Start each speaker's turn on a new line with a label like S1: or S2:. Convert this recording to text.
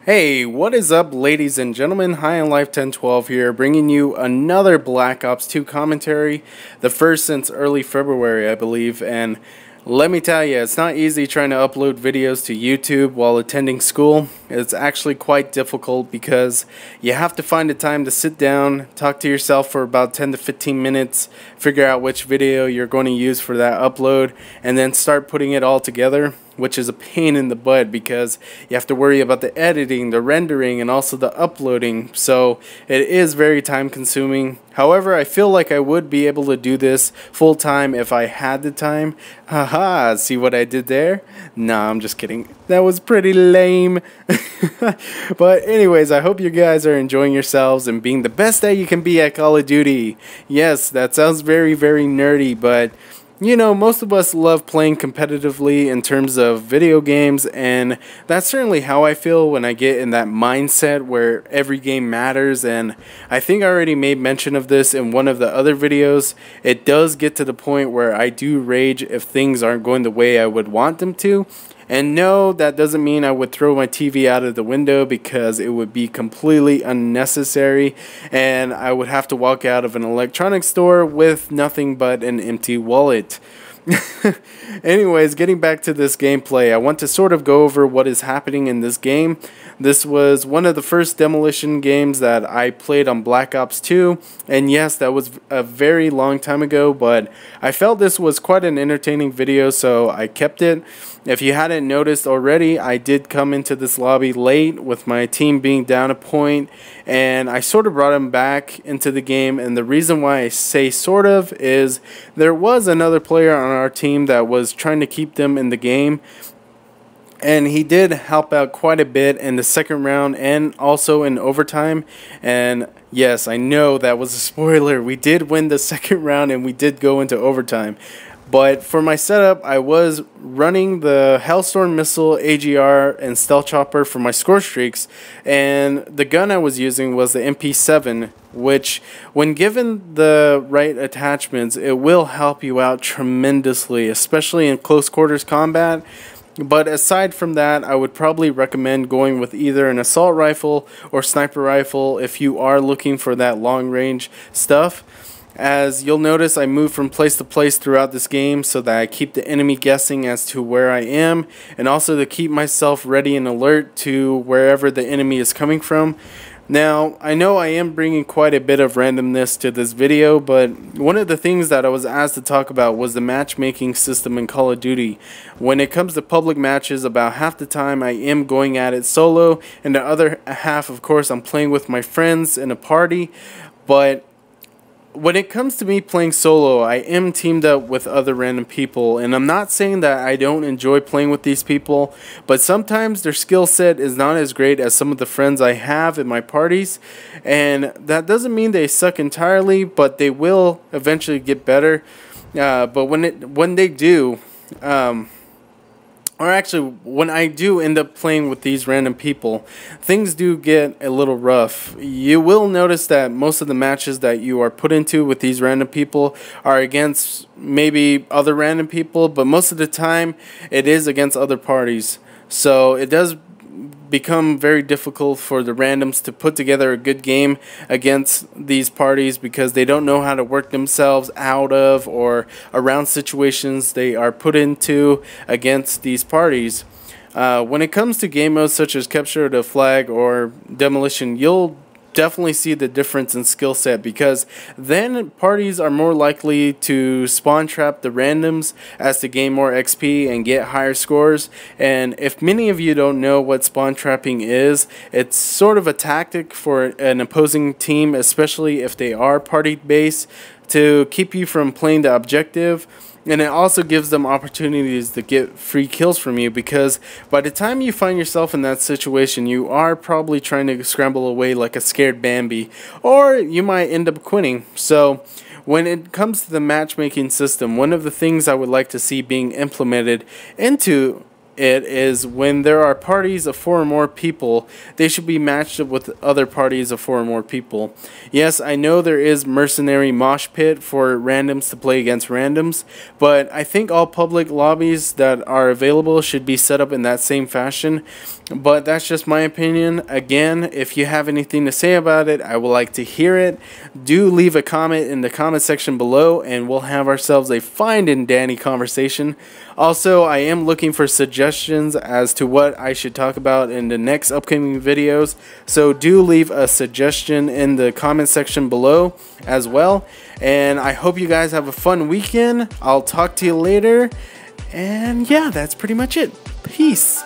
S1: Hey, what is up, ladies and gentlemen? High on Life 1012 here, bringing you another Black Ops 2 commentary, the first since early February, I believe, and let me tell you, it's not easy trying to upload videos to YouTube while attending school. It's actually quite difficult because you have to find the time to sit down, talk to yourself for about 10 to 15 minutes, figure out which video you're going to use for that upload, and then start putting it all together, which is a pain in the butt because you have to worry about the editing, the rendering, and also the uploading. So it is very time consuming. However, I feel like I would be able to do this full time if I had the time. Haha, see what I did there? Nah, I'm just kidding. That was pretty lame. But anyways, I hope you guys are enjoying yourselves and being the best that you can be at Call of Duty. Yes, that sounds very, very nerdy, but you know, most of us love playing competitively in terms of video games, and that's certainly how I feel when I get in that mindset where every game matters. And I think I already made mention of this in one of the other videos. It does get to the point where I do rage if things aren't going the way I would want them to. And no, that doesn't mean I would throw my TV out of the window, because it would be completely unnecessary and I would have to walk out of an electronics store with nothing but an empty wallet. Anyways, getting back to this gameplay, I want to sort of go over what is happening in this game. This was one of the first demolition games that I played on Black Ops 2, and yes, that was a very long time ago, but I felt this was quite an entertaining video, so I kept it. If you hadn't noticed already, I did come into this lobby late with my team being down a point, and I sort of brought him back into the game. And the reason why I say sort of is there was another player on our team that was trying to keep them in the game, and he did help out quite a bit in the second round and also in overtime. And yes, I know that was a spoiler. We did win the second round and we did go into overtime. But for my setup, I was running the Hellstorm Missile, AGR, and Stealth Chopper for my score streaks, and the gun I was using was the MP7, which, when given the right attachments, it will help you out tremendously, especially in close quarters combat. But aside from that, I would probably recommend going with either an assault rifle or sniper rifle if you are looking for that long range stuff. As you'll notice, I move from place to place throughout this game so that I keep the enemy guessing as to where I am, and also to keep myself ready and alert to wherever the enemy is coming from. Now, I know I am bringing quite a bit of randomness to this video, but one of the things that I was asked to talk about was the matchmaking system in Call of Duty. When it comes to public matches, about half the time I am going at it solo, and the other half, of course, I'm playing with my friends in a party. But when it comes to me playing solo, I am teamed up with other random people, and I'm not saying that I don't enjoy playing with these people, but sometimes their skill set is not as great as some of the friends I have in my parties, and that doesn't mean they suck entirely, but they will eventually get better. But when they do, or actually, when I do end up playing with these random people, things do get a little rough. You will notice that most of the matches that you are put into with these random people are against maybe other random people, but most of the time it is against other parties. So it does become very difficult for the randoms to put together a good game against these parties, because they don't know how to work themselves out of or around situations they are put into against these parties. When it comes to game modes such as Capture the Flag or Demolition, you'll definitely see the difference in skill set, because then parties are more likely to spawn trap the randoms as to gain more XP and get higher scores. And if many of you don't know what spawn trapping is, it's sort of a tactic for an opposing team, especially if they are party based, to keep you from playing the objective. And it also gives them opportunities to get free kills from you, because by the time you find yourself in that situation, you are probably trying to scramble away like a scared Bambi, or you might end up quitting. So when it comes to the matchmaking system, one of the things I would like to see being implemented into it is when there are parties of 4 or more people, they should be matched up with other parties of 4 or more people. Yes, I know there is mercenary mosh pit for randoms to play against randoms, but I think all public lobbies that are available should be set up in that same fashion. But that's just my opinion. Again, if you have anything to say about it, I would like to hear it. Do leave a comment in the comment section below, and we'll have ourselves a fine and dandy conversation. Also, I am looking for suggestions as to what I should talk about in the next upcoming videos, so do leave a suggestion in the comment section below as well. And I hope you guys have a fun weekend. I'll talk to you later, and yeah, that's pretty much it. Peace.